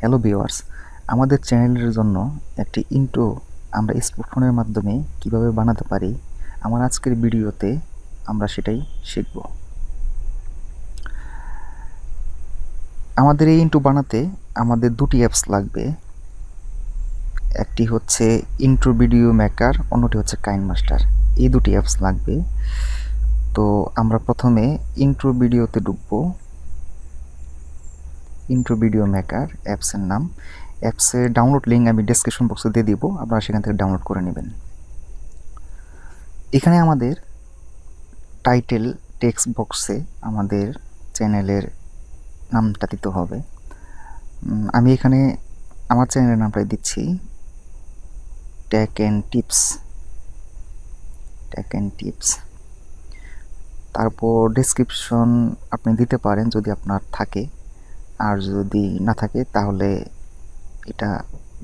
Hello viewers, আমাদের চ্যানেলের জন্য একটি ইন্ট্রো আমরা স্মার্টফোনের মাধ্যমে কিভাবে বানাতে পারি আমার আজকের ভিডিওতে আমরা সেটাই শিখব। আমাদের এই ইন্ট্রো বানাতে আমাদের দুটি অ্যাপস লাগবে। একটি হচ্ছে ইন্ট্রো ভিডিও মেকার, অন্যটি হচ্ছে কাইনমাস্টার। এই দুটি অ্যাপস লাগবে। তো আমরা প্রথমে ইন্ট্রো ভিডিওতে ঢুকবো। ইন্ট্রো ভিডিও মেকার অ্যাপসের নাম। অ্যাপসের ডাউনলোড লিঙ্ক আমি ডেসক্রিপশন বক্সে দিয়ে দিব, আপনারা সেখান থেকে ডাউনলোড করে নেবেন। এখানে আমাদের টাইটেল টেক্সট বক্সে আমাদের চ্যানেলের নামটা দিতে হবে। আমি এখানে আমার চ্যানেলের নামটাই দিচ্ছি, টেক অ্যান্ড টিপস। তারপর ডেসক্রিপশন আপনি দিতে পারেন যদি আপনার থাকে, আর যদি না থাকে তাহলে এটা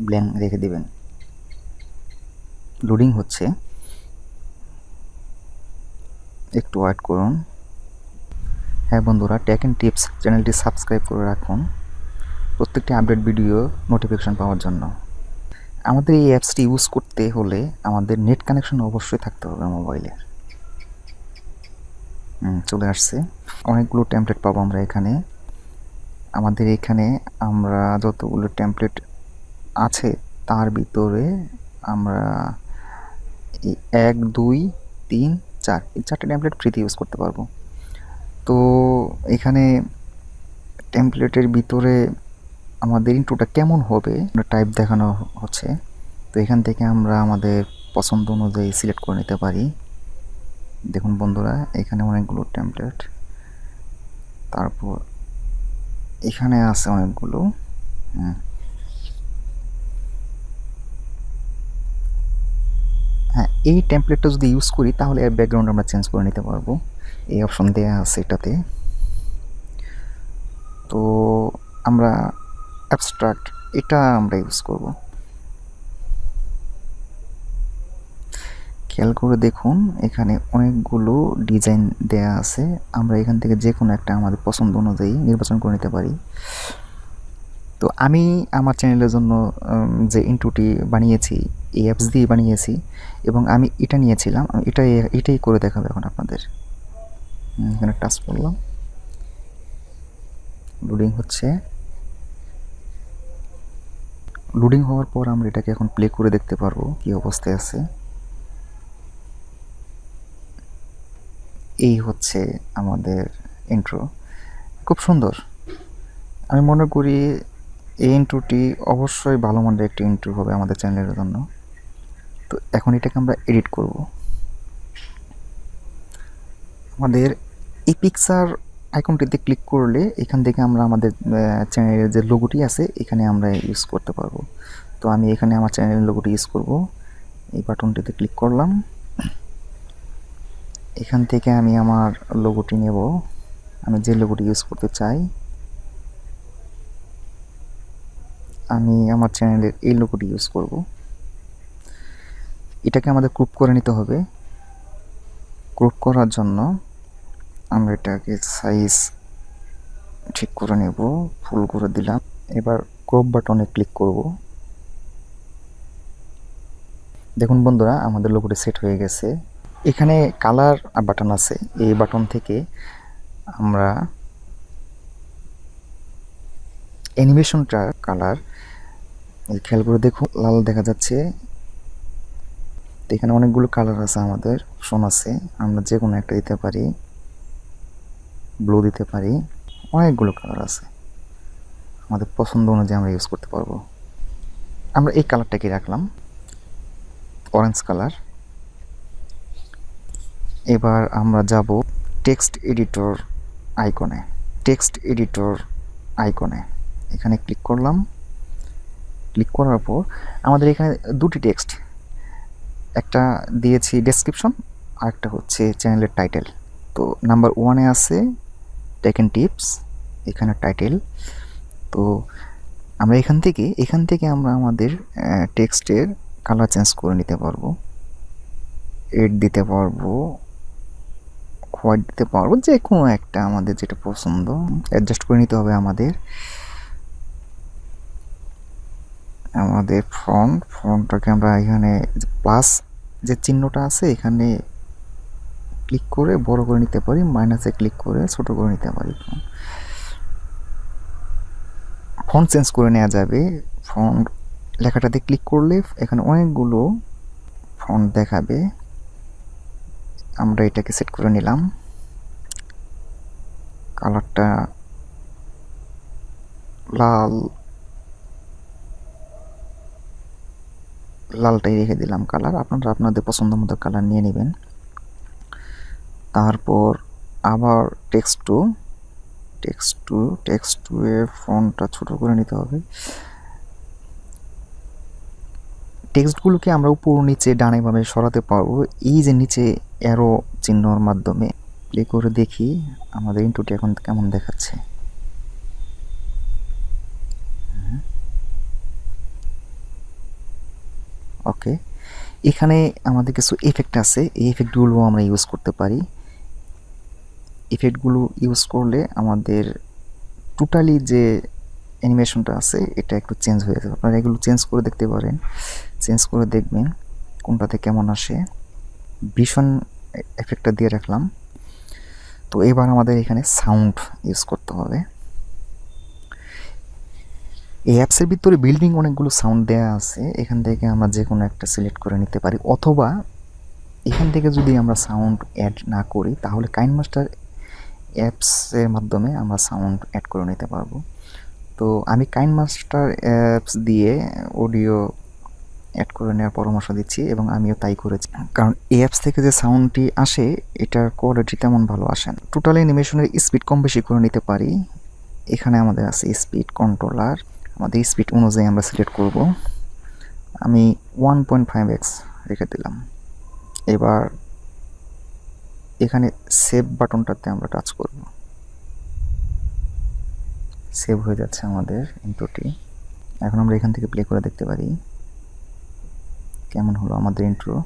ব্ল্যাঙ্ক রেখে দিবেন। লোডিং হচ্ছে, একটু ওয়েট করুন। হ্যাঁ বন্ধুরা, টেক অ্যান্ড টিপস চ্যানেলটি সাবস্ক্রাইব করে রাখুন প্রত্যেকটি আপডেট ভিডিও নোটিফিকেশন পাওয়ার জন্য। আমাদের এই অ্যাপসটি ইউজ করতে হলে আমাদের নেট কানেকশন অবশ্যই থাকতে হবে মোবাইলে। চলে আসছে, অনেকগুলো টেমপ্লেট পাবো আমরা এখানে। আমাদের এখানে আমরা যতগুলো টেমপ্লেট আছে তার ভিতরে আমরা 1, 2, 3, 4 এই 4টে টেমপ্লেট ফ্রিতে ইউজ করতে পারবো। তো এখানে টেমপ্লেটের ভিতরে আমাদের ইন্ট্রোটা কেমন হবে টাইপ দেখানো হচ্ছে। তো এখান থেকে আমরা আমাদের পছন্দ অনুযায়ী সিলেক্ট করে নিতে পারি। দেখুন বন্ধুরা, এখানে অনেকগুলো টেমপ্লেট, তারপর এখানে আছে অনেকগুলো। হ্যাঁ, এই টেমপ্লেটটা যদি ইউজ করি তাহলে এর ব্যাকগ্রাউন্ড আমরা চেঞ্জ করে নিতে পারবো। এই অপশন দেওয়া আছে এটাতে। তো আমরা অ্যাবস্ট্রাক্ট এটা আমরা ইউজ করব। খেয়াল করে দেখুন, এখানে অনেকগুলো ডিজাইন দেয়া আছে। আমরা এখান থেকে যে কোনো একটা আমাদের পছন্দ অনুযায়ী নির্বাচন করে নিতে পারি। তো আমি আমার চ্যানেলের জন্য যে ইন্ট্রোটি বানিয়েছি এই অ্যাপস দিয়ে বানিয়েছি, এবং আমি এটা নিয়েছিলাম। আমি এটাই করে দেখাবো এখন আপনাদের। এখানে টাচ করলাম, লোডিং হচ্ছে। লোডিং হওয়ার পর আমরা এটাকে এখন প্লে করে দেখতে পারবো কি অবস্থায় আছে। এই হচ্ছে আমাদের ইন্ট্রো, খুব সুন্দর। আমি মনে করি এই ইন্ট্রোটি অবশ্যই ভালো মানের একটি ইন্ট্রো হবে আমাদের চ্যানেলের জন্য। তো এখন এটাকে আমরা এডিট করব। আমাদের এই পিকচার আইকনটিতে ক্লিক করলে এখান থেকে আমরা আমাদের চ্যানেলের যে লোগোটি আছে এখানে আমরা ইউজ করতে পারবো। তো আমি এখানে আমার চ্যানেলের লোগোটি ইউজ করব। এই বাটনটিতে ক্লিক করলাম। এখান থেকে আমি আমার লোগোটি নেব, আমি যে লোগোটি ইউজ করতে চাই। আমি আমার চ্যানেলের এই লোগোটি ইউজ করব। এটাকে আমাদের ক্রপ করে নিতে হবে। ক্রপ করার জন্য আমরা এটাকে সাইজ ঠিক করে নেব, ফুল করে দিলাম। এবার ক্রপ বাটনে ক্লিক করব। দেখুন বন্ধুরা, আমাদের লোগোটি সেট হয়ে গেছে। এখানে কালার বাটন আছে, এই বাটন থেকে আমরা অ্যানিমেশনটার কালার খেয়াল করে দেখুন, লাল দেখা যাচ্ছে। এখানে অনেকগুলো কালার আছে, আমাদের অপশন আছে, আমরা যে কোনো একটা দিতে পারি, ব্লু দিতে পারি, অনেকগুলো কালার আছে, আমাদের পছন্দ অনুযায়ী আমরা ইউজ করতে পারবো। আমরা এই কালারটাকে রাখলাম, অরেঞ্জ কালার। এবার আমরা যাব টেক্সট এডিটর আইকনে। এখানে ক্লিক করলাম। ক্লিক করার পর আমাদের এখানে দুটি টেক্সট, একটা দিয়েছি ডেসক্রিপশন, আর একটা হচ্ছে চ্যানেলের টাইটেল। তো নাম্বার 1-এ আছে টেকন টিপস, এখানে টাইটেল। তো আমরা এখান থেকে আমরা আমাদের টেক্সটের কালার চেঞ্জ করে নিতে পারবো, রেড দিতে পারবো, হোয়াইট দিতে পারবো, যে কোনো একটা আমাদের যেটা পছন্দ অ্যাডজাস্ট করে নিতে হবে আমাদের। আমাদের ফ্রন্টটাকে আমরা এখানে প্লাস যে চিহ্নটা আছে এখানে ক্লিক করে বড় করে নিতে পারি, মাইনাসে ক্লিক করে ছোট করে নিতে পারি। ফন্ট চেঞ্জ করে নেওয়া যাবে। ফন্ট লেখাটাতে ক্লিক করলে এখানে অনেকগুলো ফন্ট দেখাবে। আমরা এটাকে সেট করে নিলাম। কালারটা লালটাই রেখে দিলাম কালার। আপনারা আপনাদের পছন্দ মতো কালার নিয়ে নেবেন। তারপর আবার টেক্সট টু এ ফন্টটা ছোট করে নিতে হবে। টেক্সটগুলোকে আমরা উপর নিচে ডানে বামে সরাতে পারবো এই যে নিচে অ্যারো চিহ্নর মাধ্যমে। প্লে করে দেখি আমাদের ইনপুটটি এখন কেমন দেখাচ্ছে। ওকে, এখানে আমাদের কিছু এফেক্ট আছে, এই এফেক্টগুলো আমরা ইউজ করতে পারি। এফেক্টগুলো ইউজ করলে আমাদের টোটালি যে অ্যানিমেশনটা আছে এটা একটু চেঞ্জ হয়ে যাবে। আপনারা এগুলো চেঞ্জ করে দেখতে পারেন, চেঞ্জ করে দেখবেন কোনটাতে কেমন আসে। ভীষণ এফেক্টটা দিয়ে রাখলাম। তো এবার আমাদের এখানে সাউন্ড ইউজ করতে হবে। এই অ্যাপসের ভিতরে বিল্ডিং অনেকগুলো সাউন্ড দেওয়া আছে, এখান থেকে আমরা যে কোনো একটা সিলেক্ট করে নিতে পারি, অথবা এখান থেকে যদি আমরা সাউন্ড অ্যাড না করি তাহলে কাইনমাস্টার অ্যাপসের মাধ্যমে আমরা সাউন্ড অ্যাড করে নিতে পারবো। তো আমি কাইনমাস্টার অ্যাপস দিয়ে অডিও অ্যাড করে নেওয়ার পরামর্শ দিচ্ছি এবং আমিও তাই করেছি, কারণ এই অ্যাপস থেকে যে সাউন্ডটি আসে এটার কোয়ালিটি তেমন ভালো আসে না। টোটাল অ্যানিমেশনের স্পিড কম বেশি করে নিতে পারি। এখানে আমাদের আছে স্পিড কন্ট্রোলার, আমাদের স্পিড অনুযায়ী আমরা সিলেক্ট করব। আমি 1.5x রেখে দিলাম। এবার এখানে সেভ বাটনটাতে আমরা টাচ করব। সেভ হয়ে যাচ্ছে আমাদের ইন্ট্রোটি। এখন আমরা এখান থেকে প্লে করে দেখতে পারি কেমন হলো আমাদের ইন্ট্রো।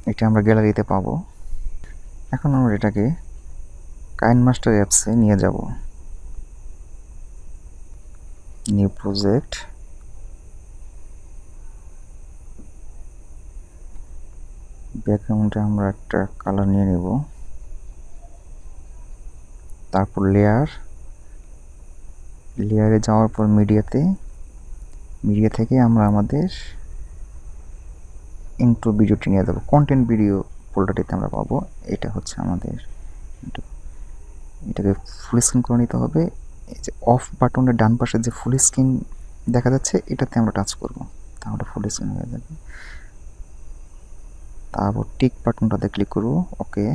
এটা আমরা গ্যালারিতে পাবো। এখন আমরা এটাকে কাইনমাস্টার অ্যাপসে নিয়ে যাব। নিউ প্রজেক্ট, ব্যাকগ্রাউন্ডে আমরা একটা কালার নিয়ে নেব। তারপর লেয়ারে যাওয়ার পর মিডিয়া থেকে আমরা আমাদের ইন্ট্রো ভিডিওটি নিয়ে যাবো। কন্টেন্ট ভিডিও ফোল্ডারটিতে আমরা পাবো। এটা হচ্ছে আমাদের ইন্ট্রো। এটাকে ফুল স্ক্রিন করে নিতে হবে। এই যে অফ বাটনের ডান পাশে যে ফুল স্ক্রিন দেখা যাচ্ছে এটাতে আমরা টাচ করব, তাহলে ফুল স্ক্রিন হয়ে যাবে। তারপর টিক বাটনটাতে ক্লিক করব। ওকে,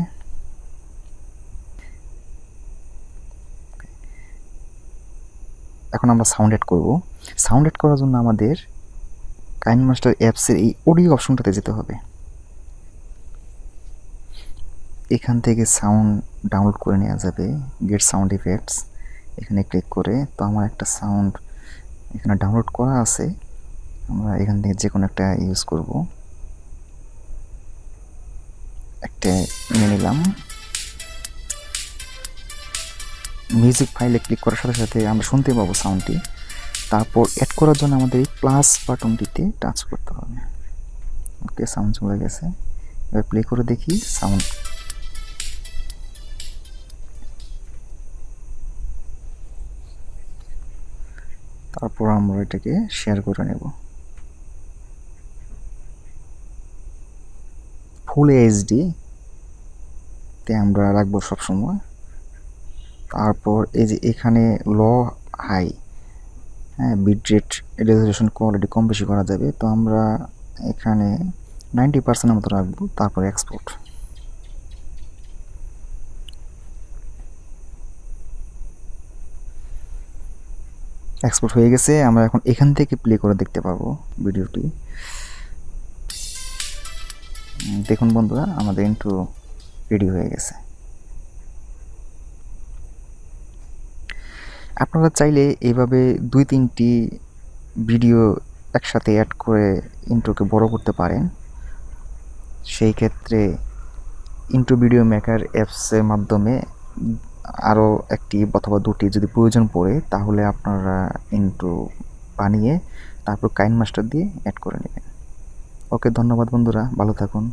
এখন আমরা সাউন্ড অ্যাড করব। সাউন্ড অ্যাড করার জন্য আমাদের কাইনমাস্টার অ্যাপসের এই অডিও অপশনটাতে যেতে হবে। এখান থেকে সাউন্ড ডাউনলোড করে নেওয়া যাবে, গেট সাউন্ড ইফেক্টস, এখানে ক্লিক করে। তো আমার একটা সাউন্ড এখানে ডাউনলোড করা আছে, আমরা এখান থেকে যে কোনো একটা ইউজ করব। একটা নিয়ে নিলাম। মিউজিক ফাইলে ক্লিক করার সাথে সাথে আমরা শুনতে পাবো সাউন্ডটি। তারপর অ্যাড করার জন্য আমাদের এই প্লাস বাটনটিতে টাচ করতে হবে। ওকে, সাউন্ড চলে গেছে। এবার প্লে করে দেখি সাউন্ড। তারপর আমরা এটাকে শেয়ার করে নেব। ফুল এইচডি তে আমরা রাখবো সবসময়। তারপর এই যে এখানে ল হাই, হ্যাঁ, বিটরেট রেজলিউশন কোয়ালিটি কম বেশি করা যাবে। তো আমরা এখানে 90% মতো রাখবো। তারপর এক্সপোর্ট। এক্সপোর্ট হয়ে গেছে। আমরা এখন এখান থেকে প্লে করে দেখতে পারবো ভিডিওটি। দেখুন বন্ধুরা, আমাদের ইন্ট্রো রেডি হয়ে গেছে। আপনারা চাইলে এইভাবে 2-3টি ভিডিও একসাথে অ্যাড করে ইন্ট্রোকে বড় করতে পারেন। সেই ক্ষেত্রে ইন্ট্রো ভিডিও মেকার অ্যাপসের মাধ্যমে আরও একটি অথবা দুটি যদি প্রয়োজন পড়ে তাহলে আপনারা ইন্ট্রো বানিয়ে তারপর কাইনমাস্টার দিয়ে অ্যাড করে নেবেন। ওকে, ধন্যবাদ বন্ধুরা, ভালো থাকুন।